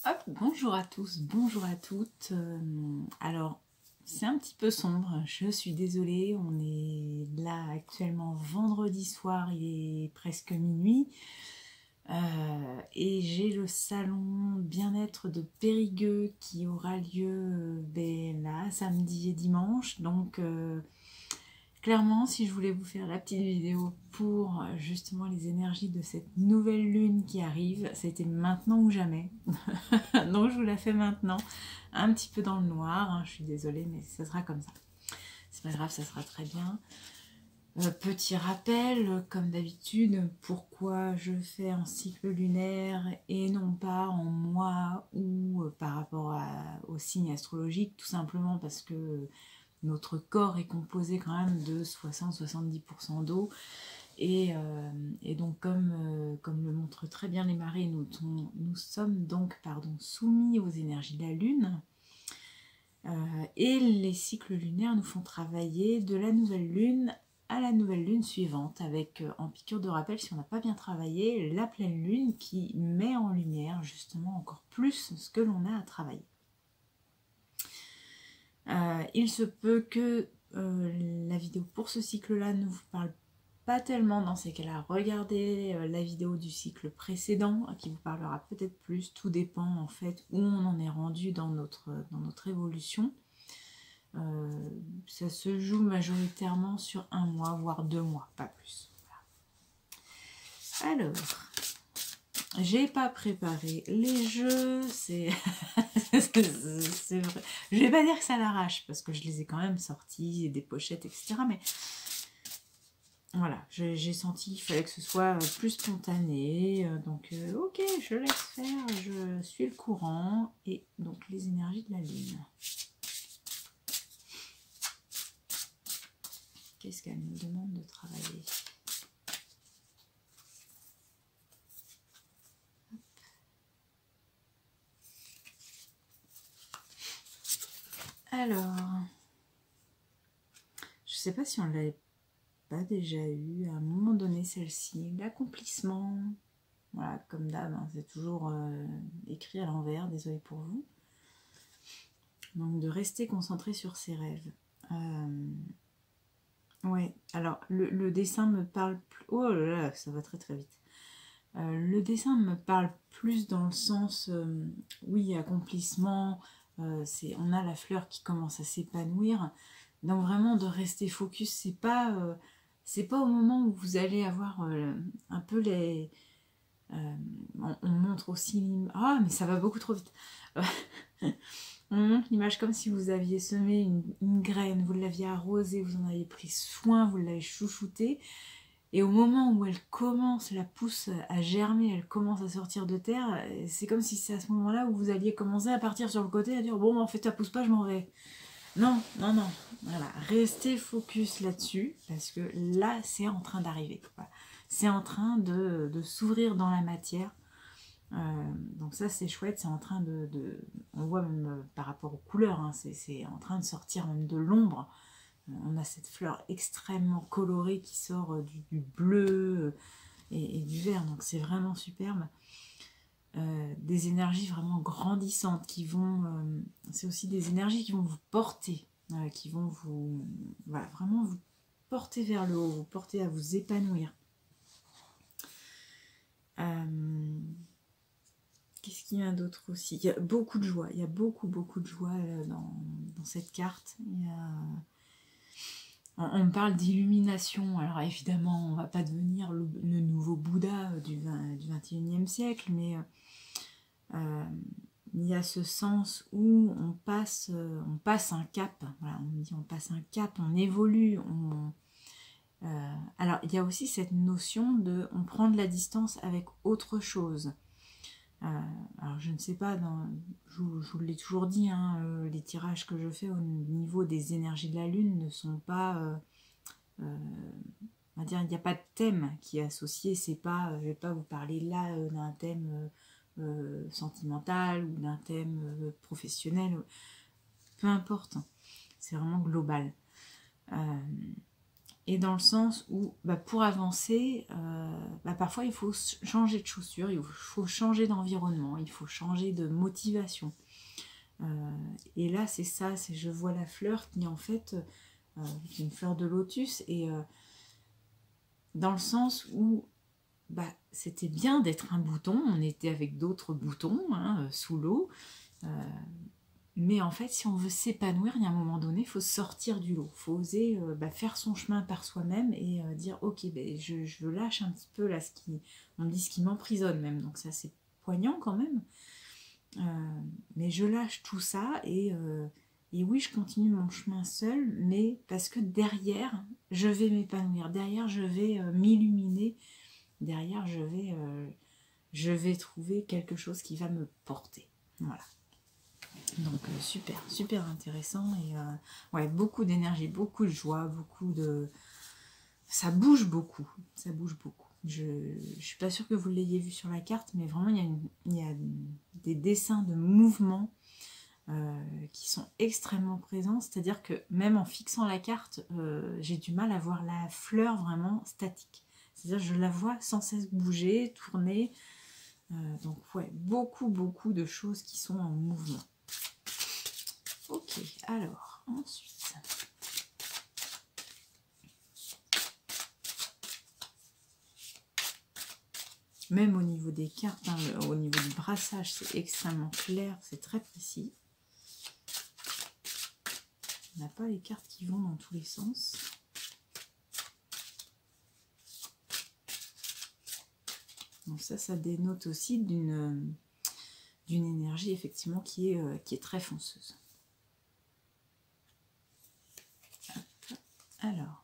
Hop, bonjour à tous, bonjour à toutes. Alors, c'est un petit peu sombre, je suis désolée, on est là actuellement vendredi soir, il est presque minuit. Et j'ai le salon bien-être de Périgueux qui aura lieu là, samedi et dimanche. Donc, clairement, si je voulais vous faire la petite vidéo pour justement les énergies de cette nouvelle lune qui arrive, c'était maintenant ou jamais. Donc je vous la fais maintenant, un petit peu dans le noir, hein, je suis désolée mais ça sera comme ça. C'est pas grave, ça sera très bien. Petit rappel, comme d'habitude, pourquoi je fais en cycle lunaire et non pas en mois ou par rapport au signe astrologique, tout simplement parce que notre corps est composé quand même de 60-70% d'eau. Et donc, comme le montrent très bien les marées, nous sommes donc soumis aux énergies de la Lune. Et les cycles lunaires nous font travailler de la nouvelle Lune à la nouvelle Lune suivante, avec en piqûre de rappel, si on n'a pas bien travaillé, la pleine Lune qui met en lumière justement encore plus ce que l'on a à travailler. Il se peut que la vidéo pour ce cycle-là ne vous parle pas tellement. Dans ces cas-là, regardez la vidéo du cycle précédent qui vous parlera peut-être plus. Tout dépend en fait où on en est rendu dans notre évolution. Ça se joue majoritairement sur 1 mois, voire 2 mois, pas plus. Voilà. Alors, j'ai pas préparé les jeux, c'est vrai. Je vais pas dire que ça l'arrache parce que je les ai quand même sortis, des pochettes, etc. Mais voilà, j'ai senti qu'il fallait que ce soit plus spontané. Donc, ok, je laisse faire, je suis le courant. Et donc, les énergies de la Lune. Qu'est-ce qu'elle nous demande de travailler? Alors, je sais pas si on l'avait pas déjà eu à un moment donné, celle-ci. L'accomplissement. Voilà, comme d'hab, hein, c'est toujours écrit à l'envers, désolé pour vous. Donc, de rester concentré sur ses rêves. Ouais, alors le dessin me parle plus... Oh là là, ça va très très vite. Le dessin me parle plus dans le sens, oui, accomplissement, on a la fleur qui commence à s'épanouir. Donc vraiment de rester focus, c'est pas au moment où vous allez avoir un peu les... on montre aussi... Ah, mais ça va beaucoup trop vite. On montre l'image comme si vous aviez semé une graine, vous l'aviez arrosée, vous en avez pris soin, vous l'avez chouchoutée. Et au moment où elle commence, la pousse à germer, elle commence à sortir de terre, c'est comme si c'est à ce moment-là où vous alliez commencer à partir sur le côté, à dire « Bon, en fait, ça pousse pas, je m'en vais. » Non, non, non. Voilà, restez focus là-dessus, parce que là, c'est en train d'arriver. Voilà. C'est en train de s'ouvrir dans la matière. Donc ça c'est chouette, c'est en train on voit même par rapport aux couleurs, hein, c'est en train de sortir même de l'ombre. On a cette fleur extrêmement colorée qui sort du bleu et du vert, donc c'est vraiment superbe. Des énergies vraiment grandissantes qui vont... c'est aussi des énergies qui vont vous porter, qui vont vous... Voilà, vraiment vous porter vers le haut, vous porter à vous épanouir. Qu'est-ce qu'il y a d'autre aussi? Il y a beaucoup de joie, il y a beaucoup de joie dans cette carte. On me parle d'illumination, alors évidemment on ne va pas devenir le nouveau Bouddha du 21e siècle, mais il y a ce sens où on passe un cap, voilà, on me dit on passe un cap, on évolue, alors il y a aussi cette notion de on prend de la distance avec autre chose. Alors je ne sais pas, je vous l'ai toujours dit, hein, les tirages que je fais au niveau des énergies de la Lune ne sont pas... on va dire, il n'y a pas de thème qui est associé, c'est pas, je ne vais pas vous parler là d'un thème sentimental ou d'un thème professionnel, peu importe, c'est vraiment global. et dans le sens où pour avancer, parfois il faut changer de chaussures, il faut changer d'environnement, il faut changer de motivation. Et là c'est ça, c'est je vois la fleur qui en fait une fleur de lotus, et dans le sens où c'était bien d'être un bouton, on était avec d'autres boutons hein, sous l'eau, mais en fait si on veut s'épanouir, il y a un moment donné, il faut sortir du lot, il faut oser faire son chemin par soi-même et dire ok, je lâche un petit peu là on me dit ce qui m'emprisonne même, donc ça c'est poignant quand même, mais je lâche tout ça et oui, je continue mon chemin seul, mais parce que derrière, je vais m'épanouir, derrière, je vais m'illuminer, derrière, je vais trouver quelque chose qui va me porter. Voilà. Donc, super, super intéressant. Et ouais, beaucoup d'énergie, beaucoup de joie, beaucoup de... Ça bouge beaucoup, ça bouge beaucoup. Je ne suis pas sûre que vous l'ayez vu sur la carte, mais vraiment, il y a des dessins de mouvement qui sont extrêmement présents, c'est-à-dire que même en fixant la carte, j'ai du mal à voir la fleur vraiment statique. C'est-à-dire je la vois sans cesse bouger, tourner. Donc ouais, beaucoup de choses qui sont en mouvement. Ok, alors ensuite... Même au niveau des cartes, hein, au niveau du brassage, c'est extrêmement clair, c'est très précis. On n'a pas les cartes qui vont dans tous les sens. Donc ça dénote aussi d'une énergie effectivement qui est très fonceuse. Hop. Alors,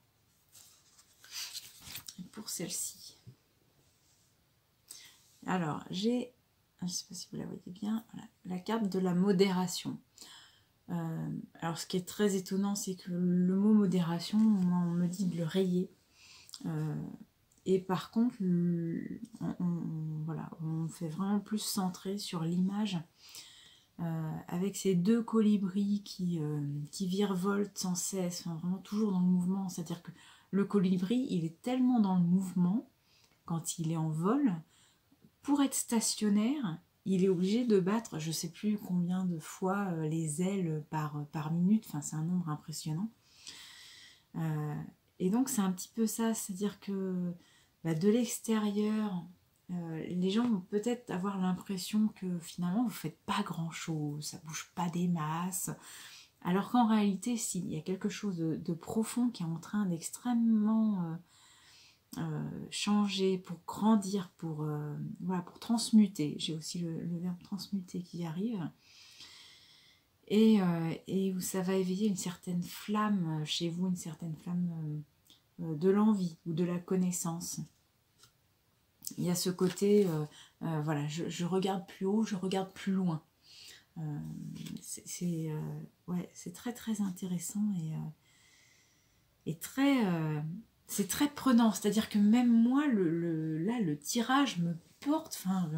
pour celle-ci. Alors, j'ai, je ne sais pas si vous la voyez bien, voilà, la carte de la modération. Alors, ce qui est très étonnant, c'est que le mot modération, moi, on me dit de le rayer. Et par contre, voilà, on fait vraiment plus centré sur l'image avec ces deux colibris qui virevoltent sans cesse, enfin, vraiment toujours dans le mouvement. C'est-à-dire que le colibri, il est tellement dans le mouvement quand il est en vol. Pour être stationnaire, il est obligé de battre, je ne sais plus combien de fois les ailes par minute, enfin c'est un nombre impressionnant. Et donc c'est un petit peu ça, c'est-à-dire que de l'extérieur, les gens vont peut-être avoir l'impression que finalement vous ne faites pas grand-chose, ça ne bouge pas des masses, alors qu'en réalité, s'il y a quelque chose de profond qui est en train d'extrêmement... changer, pour grandir, voilà, pour transmuter. J'ai aussi le verbe transmuter qui arrive. Et où ça va éveiller une certaine flamme chez vous, une certaine flamme de l'envie ou de la connaissance. Il y a ce côté, voilà, je regarde plus haut, je regarde plus loin. Ouais, c'est très très intéressant et très... c'est très prenant, c'est-à-dire que même moi, là, le tirage me porte, enfin,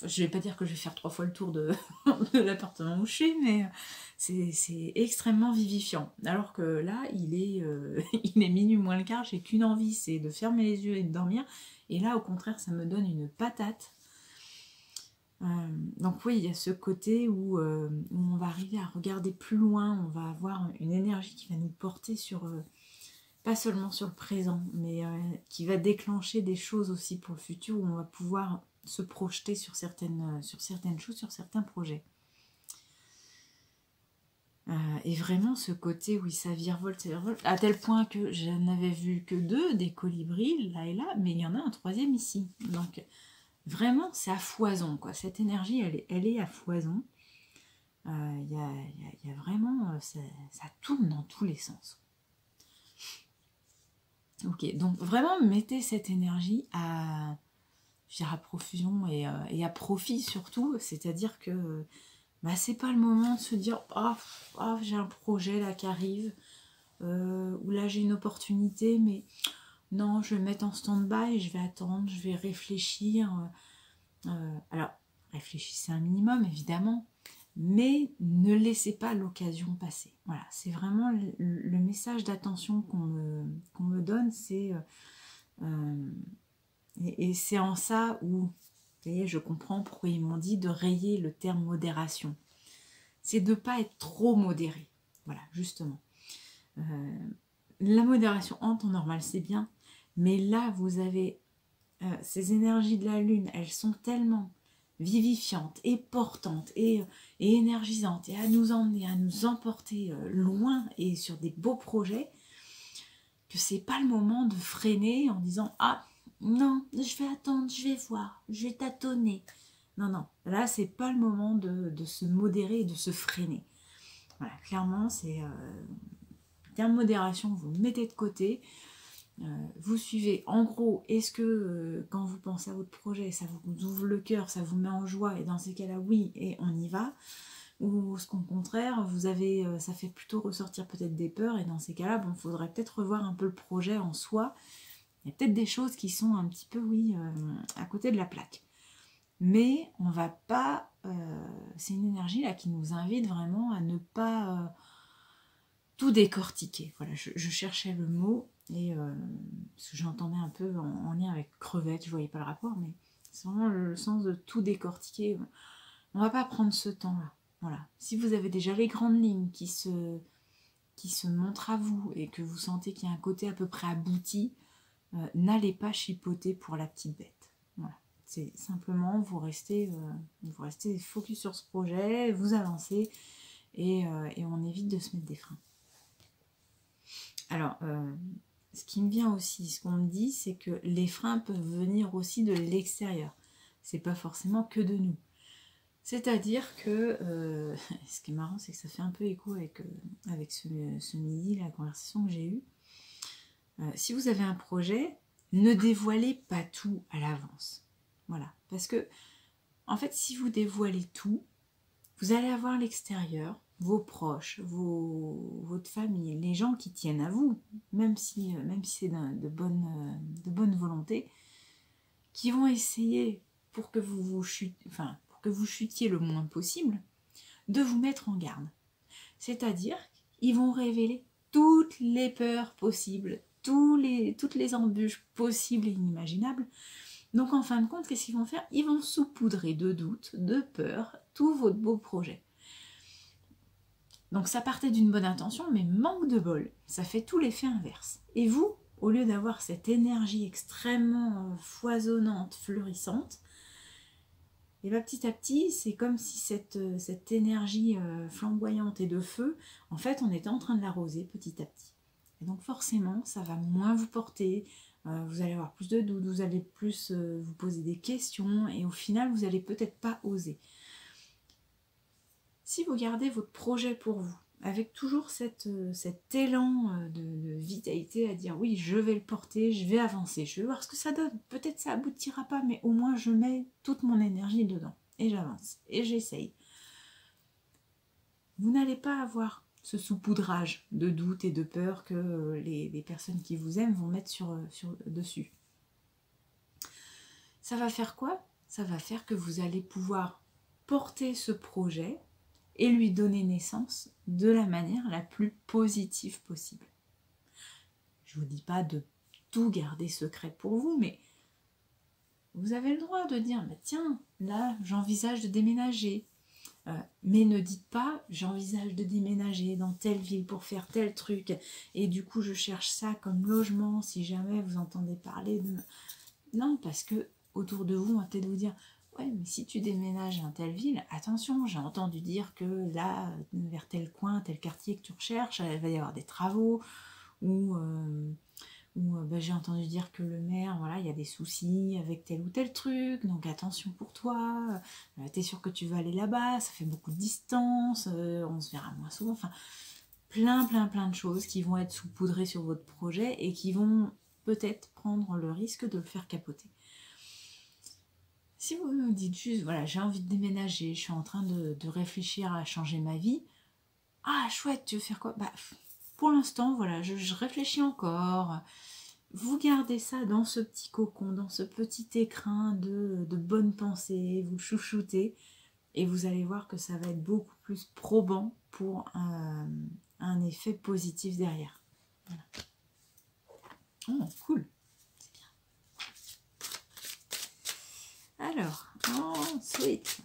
je vais pas dire que je vais faire 3 fois le tour de l'appartement où je suis, mais c'est extrêmement vivifiant. Alors que là, il est minuit moins le quart, j'ai qu'une envie, c'est de fermer les yeux et de dormir, et là, au contraire, ça me donne une patate. Donc oui, il y a ce côté où on va arriver à regarder plus loin, on va avoir une énergie qui va nous porter sur... pas seulement sur le présent, mais qui va déclencher des choses aussi pour le futur, où on va pouvoir se projeter sur certaines choses, sur certains projets. Et vraiment ce côté, oui, ça virevolte, à tel point que je n'avais vu que 2 des colibris, là et là, mais il y en a un 3e ici. Donc vraiment, c'est à foison, quoi. Cette énergie, elle est à foison. Il y a vraiment... ça tourne dans tous les sens. Ok, donc vraiment mettez cette énergie à profusion et à profit surtout, c'est-à-dire que c'est pas le moment de se dire oh, j'ai un projet là qui arrive, ou là j'ai une opportunité, mais non, je vais me mettre en stand-by, je vais attendre, je vais réfléchir. Alors, réfléchissez un minimum évidemment, mais ne laissez pas l'occasion passer. Voilà, c'est vraiment le message d'attention qu'on me donne, c'est... et c'est en ça où, vous voyez, je comprends pourquoi ils m'ont dit de rayer le terme modération. C'est de ne pas être trop modéré. Voilà, justement. La modération en temps normal, c'est bien, mais là, vous avez ces énergies de la lune, elles sont tellement vivifiantes et portantes et énergisantes et à nous emmener, à nous emporter loin et sur des beaux projets, que c'est pas le moment de freiner en disant « Ah, non, je vais attendre, je vais voir, je vais tâtonner. » Non, non, là, c'est pas le moment de se modérer et de se freiner. Voilà, clairement, c'est bien modération, vous le mettez de côté. Vous suivez, en gros, est-ce que quand vous pensez à votre projet, ça vous ouvre le cœur, ça vous met en joie, et dans ces cas-là, oui, et on y va, ou est-ce qu'au contraire, vous avez, ça fait plutôt ressortir peut-être des peurs, et dans ces cas-là, bon, il faudrait peut-être revoir un peu le projet en soi. Il y a peut-être des choses qui sont un petit peu, oui, à côté de la plaque. Mais on va pas, c'est une énergie là qui nous invite vraiment à ne pas tout décortiquer. Voilà, je cherchais le mot, et parce que j'entendais un peu en lien avec crevette, je voyais pas le rapport, mais c'est vraiment le sens de tout décortiquer. On va pas prendre ce temps-là. Voilà. Si vous avez déjà les grandes lignes qui se montrent à vous et que vous sentez qu'il y a un côté à peu près abouti, n'allez pas chipoter pour la petite bête. Voilà. C'est simplement vous restez focus sur ce projet, vous avancez et on évite de se mettre des freins. Alors, ce qui me vient aussi, ce qu'on me dit, c'est que les freins peuvent venir aussi de l'extérieur. C'est pas forcément que de nous. C'est-à-dire que, ce qui est marrant, c'est que ça fait un peu écho avec ce midi, la conversation que j'ai eue. Si vous avez un projet, ne dévoilez pas tout à l'avance. Voilà. Parce que, en fait, si vous dévoilez tout, vous allez avoir l'extérieur, vos proches, votre famille, les gens qui tiennent à vous, même si c'est de bonne volonté, qui vont essayer pour que vous chutiez le moins possible, de vous mettre en garde. C'est-à-dire qu'ils vont révéler toutes les peurs possibles, toutes les embûches possibles et inimaginables. Donc en fin de compte, qu'est-ce qu'ils vont faire? Ils vont saupoudrer de doutes, de peurs, tout votre beau projet. Donc ça partait d'une bonne intention, mais manque de bol, ça fait tout l'effet inverse. Et vous, au lieu d'avoir cette énergie extrêmement foisonnante, fleurissante, et bien petit à petit, c'est comme si cette énergie flamboyante et de feu, en fait, on était en train de l'arroser petit à petit. Et donc forcément, ça va moins vous porter, vous allez avoir plus de doutes, vous allez plus vous poser des questions, et au final, vous n'allez peut-être pas oser. Si vous gardez votre projet pour vous, avec toujours cet élan de vitalité à dire oui, je vais le porter, je vais avancer, je vais voir ce que ça donne. Peut-être ça aboutira pas, mais au moins je mets toute mon énergie dedans et j'avance et j'essaye. Vous n'allez pas avoir ce saupoudrage de doute et de peur que les personnes qui vous aiment vont mettre dessus. Ça va faire quoi? Ça va faire que vous allez pouvoir porter ce projet et lui donner naissance de la manière la plus positive possible. Je ne vous dis pas de tout garder secret pour vous, mais vous avez le droit de dire, bah, tiens, là, j'envisage de déménager. Mais ne dites pas, j'envisage de déménager dans telle ville pour faire tel truc, et du coup, je cherche ça comme logement, si jamais vous entendez parler de... Non, parce que autour de vous, on va peut-être vous dire... Ouais, mais si tu déménages dans telle ville, attention, j'ai entendu dire que là, vers tel coin, tel quartier que tu recherches, il va y avoir des travaux, ou j'ai entendu dire que le maire, voilà, il y a des soucis avec tel ou tel truc, donc attention pour toi, t'es sûr que tu vas aller là-bas, ça fait beaucoup de distance, on se verra moins souvent, enfin, plein de choses qui vont être saupoudrées sur votre projet et qui vont peut-être prendre le risque de le faire capoter. Si vous me dites juste, voilà, j'ai envie de déménager, je suis en train de réfléchir à changer ma vie, ah chouette, tu veux faire quoi? Bah, pour l'instant, voilà, je réfléchis encore. Vous gardez ça dans ce petit cocon, dans ce petit écrin de bonnes pensées, vous le chouchoutez, Et vous allez voir que ça va être beaucoup plus probant pour un effet positif derrière. Voilà. Oh, cool. C'est bien. Alors, ensuite...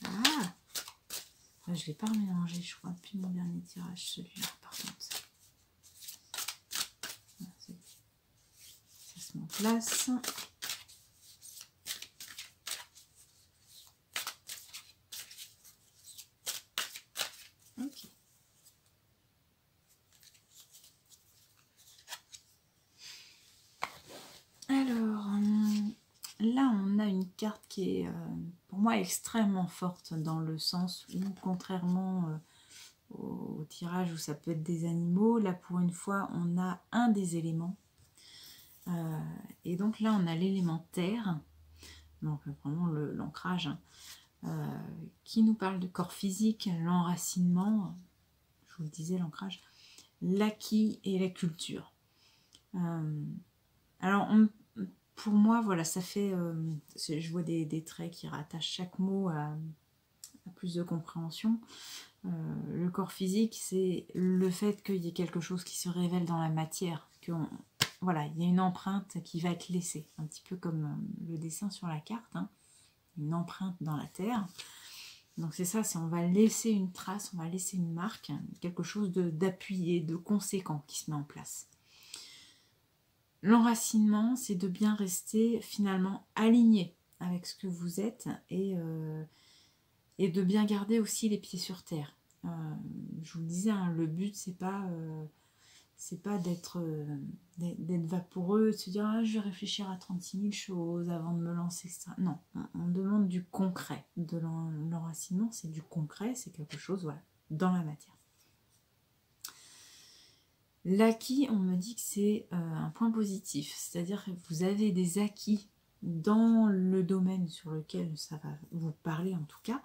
Ah, je ne l'ai pas remélangé, je crois, depuis mon dernier tirage, celui-là, par contre. Voilà, ça se met en place. Ok. Alors, là, on a une carte qui est, pour moi, extrêmement forte dans le sens où, contrairement au tirage où ça peut être des animaux, là, pour une fois, on a un des éléments. Et donc là, on a l'élément terre, donc vraiment l'ancrage, qui nous parle de corps physique, l'enracinement, je vous le disais, l'ancrage, l'acquis et la culture. Alors, pour moi, voilà, ça fait... je vois des traits qui rattachent chaque mot à plus de compréhension. Le corps physique, c'est le fait qu'il y ait quelque chose qui se révèle dans la matière, voilà, il y a une empreinte qui va être laissée, un petit peu comme le dessin sur la carte, hein, une empreinte dans la terre. Donc c'est ça, on va laisser une trace, on va laisser une marque, quelque chose d'appuyé, de conséquent qui se met en place. L'enracinement, c'est de bien rester finalement aligné avec ce que vous êtes et de bien garder aussi les pieds sur terre. Je vous le disais, hein, le but, c'est pas d'être vaporeux, de se dire ah, je vais réfléchir à 36 000 choses avant de me lancer, etc. Non, on demande du concret. De l'enracinement, c'est du concret, c'est quelque chose, voilà, dans la matière. L'acquis, on me dit que c'est un point positif, c'est-à-dire que vous avez des acquis dans le domaine sur lequel ça va vous parler en tout cas.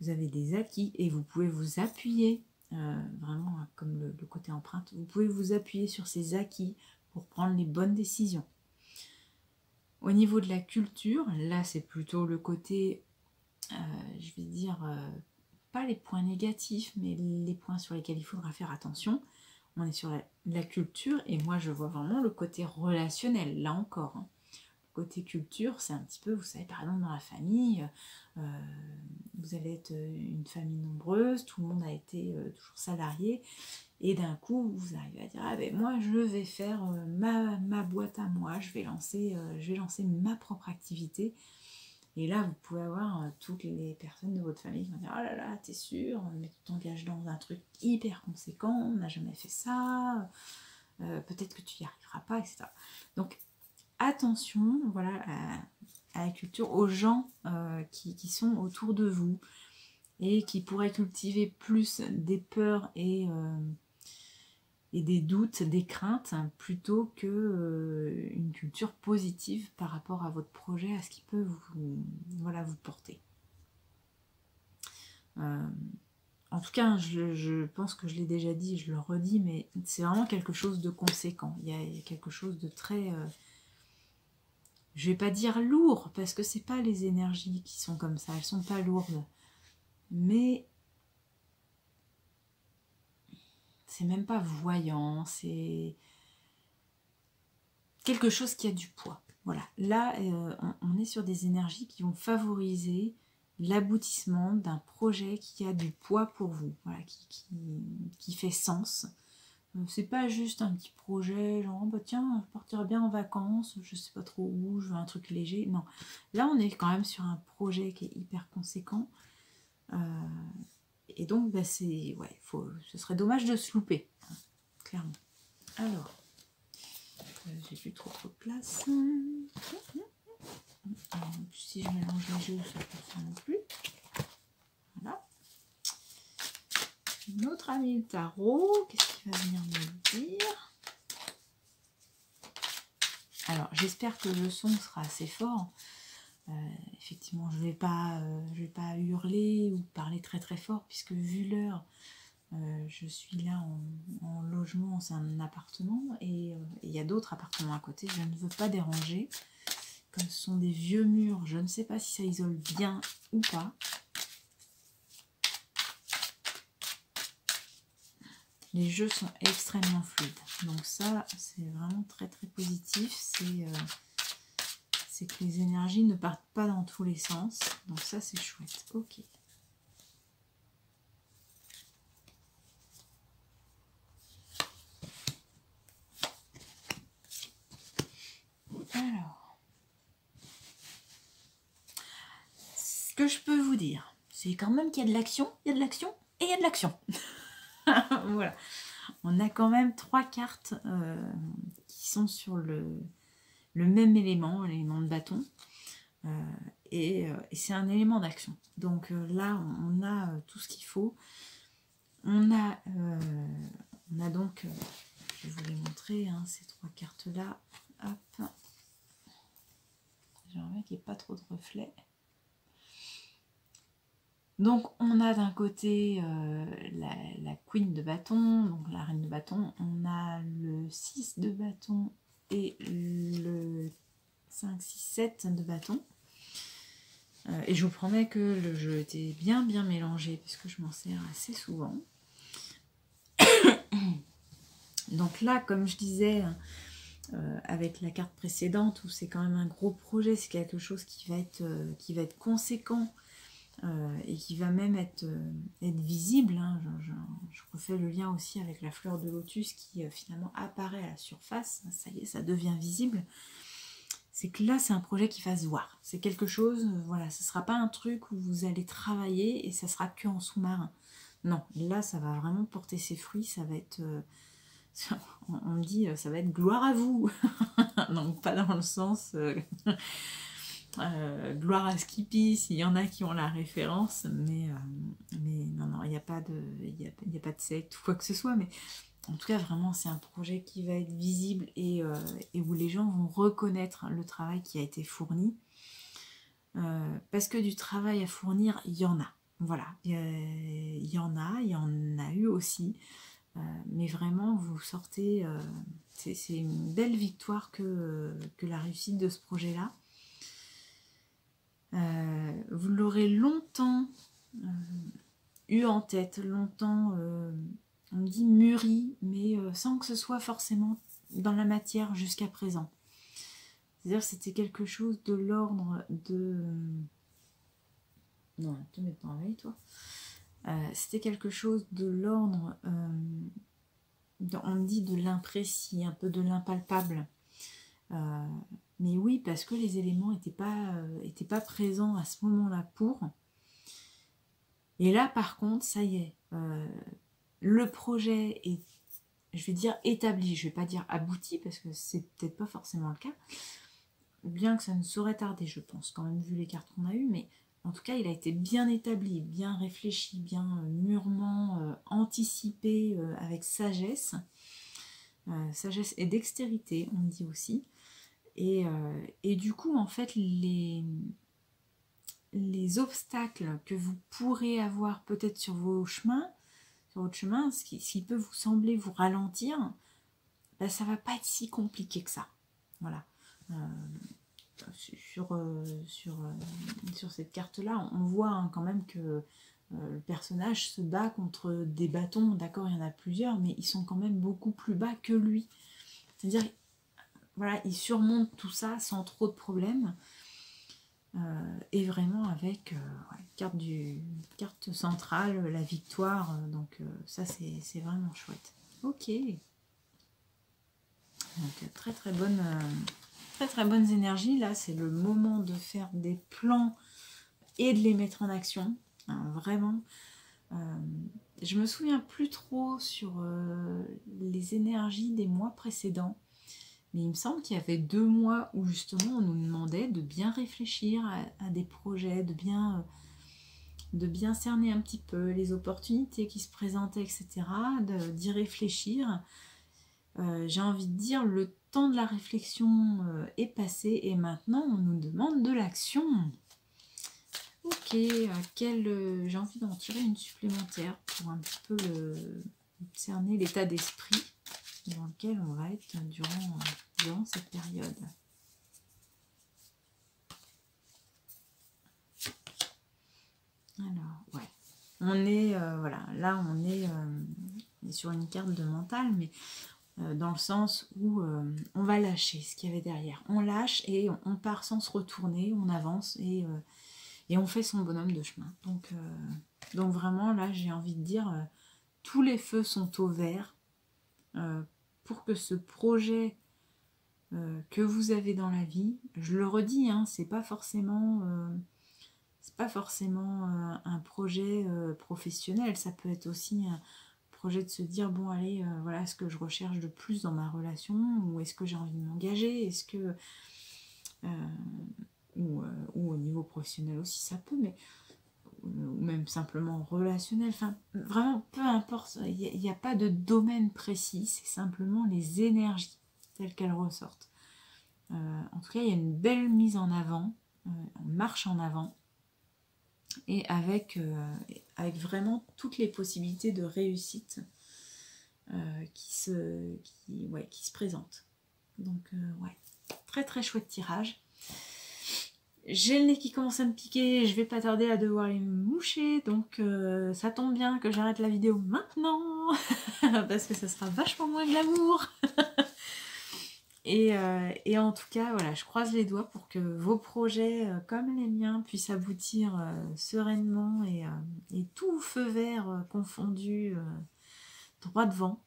Vous avez des acquis et vous pouvez vous appuyer, vraiment comme le côté empreinte, vous pouvez vous appuyer sur ces acquis pour prendre les bonnes décisions. Au niveau de la culture, là c'est plutôt le côté, je vais dire, pas les points négatifs, mais les points sur lesquels il faudra faire attention. On est sur la culture et moi je vois vraiment le côté relationnel, là encore. Hein. Le côté culture, c'est un petit peu, vous savez, par exemple dans la famille, vous allez être une famille nombreuse, tout le monde a été toujours salarié, et d'un coup vous arrivez à dire ah ben moi je vais faire ma boîte à moi, je vais lancer ma propre activité. Et là, vous pouvez avoir toutes les personnes de votre famille qui vont dire « Oh là là, t'es sûr, mais tu t'engages dans un truc hyper conséquent, on n'a jamais fait ça, peut-être que tu n'y arriveras pas, etc. » Donc, attention, voilà, à la culture, aux gens qui sont autour de vous et qui pourraient cultiver plus des peurs et des doutes, des craintes, plutôt que une culture positive par rapport à votre projet, à ce qui peut vous porter. En tout cas, je pense que je l'ai déjà dit, je le redis, mais c'est vraiment quelque chose de conséquent. Il y a quelque chose de très... je vais pas dire lourd, parce que c'est pas les énergies qui sont comme ça, elles sont pas lourdes. Mais c'est même pas voyant, c'est quelque chose qui a du poids. Voilà, là, on est sur des énergies qui vont favoriser l'aboutissement d'un projet qui a du poids pour vous, voilà, qui fait sens. C'est pas juste un petit projet, genre, bah tiens, je partirai bien en vacances, je sais pas trop où, je veux un truc léger. Non, là, on est quand même sur un projet qui est hyper conséquent. Et donc, bah, ce serait dommage de se louper, hein, clairement. Alors, j'ai plus trop de place. Alors, si je mélange les jeux, ça ne peut pas non plus. Voilà. Notre ami le tarot, qu'est-ce qu'il va venir me dire? Alors, j'espère que le son sera assez fort. Effectivement, je vais pas hurler ou parler très très fort, puisque vu l'heure, je suis là en logement, c'est un appartement, et il y a d'autres appartements à côté, je ne veux pas déranger. Comme ce sont des vieux murs, je ne sais pas si ça isole bien ou pas. Les jeux sont extrêmement fluides. Donc ça, c'est vraiment très très positif. C'est que les énergies ne partent pas dans tous les sens. Donc ça, c'est chouette. Ok. Alors, ce que je peux vous dire, c'est quand même qu'il y a de l'action, il y a de l'action et il y a de l'action. Voilà. On a quand même 3 cartes qui sont sur le même élément, l'élément de bâton. Et c'est un élément d'action. Donc là, on a tout ce qu'il faut. On a donc, je vais vous les montrer, hein, ces 3 cartes-là. Hop. J'aimerais qu'il n'y ait pas trop de reflets. Donc on a d'un côté la queen de bâton, donc la reine de bâton, on a le 6 de bâton et le 5, 6, 7 de bâton. Et je vous promets que le jeu était bien mélangé puisque je m'en sers assez souvent. Donc là, comme je disais avec la carte précédente, où c'est quand même un gros projet, c'est quelque chose qui va être conséquent. Et qui va même être visible, hein. Je refais le lien aussi avec la fleur de lotus qui finalement apparaît à la surface, ça y est, ça devient visible. C'est que là, c'est un projet qui va se voir. C'est quelque chose, voilà, ce ne sera pas un truc où vous allez travailler et ça sera que en sous-marin. Non, là, ça va vraiment porter ses fruits, ça va être... on me dit, ça va être gloire à vous. Donc, pas dans le sens... gloire à Skippy, s'il y en a qui ont la référence, mais non, il n'y a pas de secte ou quoi que ce soit, mais en tout cas, vraiment, c'est un projet qui va être visible et où les gens vont reconnaître le travail qui a été fourni, parce que du travail à fournir, il y en a. Voilà, il y en a eu aussi, mais vraiment, vous sortez, c'est une belle victoire que la réussite de ce projet-là. Vous l'aurez longtemps eu en tête, longtemps, on me dit mûri, mais sans que ce soit forcément dans la matière jusqu'à présent. C'est-à-dire que c'était quelque chose de l'ordre de... Non, te mets pas en veille, toi. C'était quelque chose de l'ordre, on me dit de l'imprécis, un peu de l'impalpable. Mais oui, parce que les éléments n'étaient pas présents à ce moment-là pour. Et là, par contre, ça y est, le projet est, je vais dire établi, je ne vais pas dire abouti, parce que c'est peut-être pas forcément le cas, bien que ça ne saurait tarder, je pense, quand même, vu les cartes qu'on a eues, mais en tout cas, il a été bien établi, bien réfléchi, bien mûrement anticipé, avec sagesse, sagesse et dextérité, on me dit aussi. Et du coup, en fait, les obstacles que vous pourrez avoir peut-être sur votre chemin, ce qui peut vous sembler vous ralentir, ben, ça va pas être si compliqué que ça. Voilà. Sur cette carte-là, on voit hein, quand même que le personnage se bat contre des bâtons. D'accord, il y en a plusieurs, mais ils sont quand même beaucoup plus bas que lui. C'est-à-dire, voilà, il surmonte tout ça sans trop de problèmes. Et vraiment avec carte centrale, la victoire. Donc ça, c'est vraiment chouette. Ok. Donc très bonnes énergies. Là, c'est le moment de faire des plans et de les mettre en action. Hein, vraiment. Je me souviens plus trop sur les énergies des mois précédents. Mais il me semble qu'il y avait 2 mois où justement on nous demandait de bien réfléchir à des projets, de bien cerner un petit peu les opportunités qui se présentaient, etc., d'y réfléchir. J'ai envie de dire, le temps de la réflexion est passé et maintenant on nous demande de l'action. Ok, j'ai envie d'en tirer une supplémentaire pour un petit peu cerner l'état d'esprit dans lequel on va être durant cette période. Alors, ouais. On est, voilà, là on est sur une carte de mental, mais dans le sens où on va lâcher ce qu'il y avait derrière. On lâche et on part sans se retourner, on avance et on fait son bonhomme de chemin. Donc vraiment, là, j'ai envie de dire, tous les feux sont au vert pour que ce projet que vous avez dans la vie, je le redis, hein, c'est pas forcément un projet professionnel, ça peut être aussi un projet de se dire, bon allez, voilà ce que je recherche de plus dans ma relation, ou est-ce que j'ai envie de m'engager, est-ce que... ou au niveau professionnel aussi ça peut, mais ou même simplement relationnel, enfin vraiment peu importe, il n'y a pas de domaine précis, c'est simplement les énergies telles qu'elles ressortent. En tout cas, il y a une belle mise en avant, on marche en avant, et avec vraiment toutes les possibilités de réussite qui se présentent. Donc ouais, très très chouette tirage. J'ai le nez qui commence à me piquer, je vais pas tarder à devoir les moucher, donc ça tombe bien que j'arrête la vidéo maintenant, parce que ça sera vachement moins glamour. Et en tout cas, voilà, je croise les doigts pour que vos projets, comme les miens, puissent aboutir sereinement et tout feu vert confondu droit devant.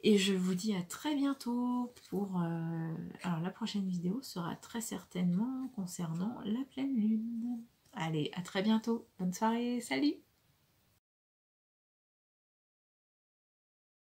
Et je vous dis à très bientôt pour... alors la prochaine vidéo sera très certainement concernant la pleine lune. Allez, à très bientôt. Bonne soirée, salut!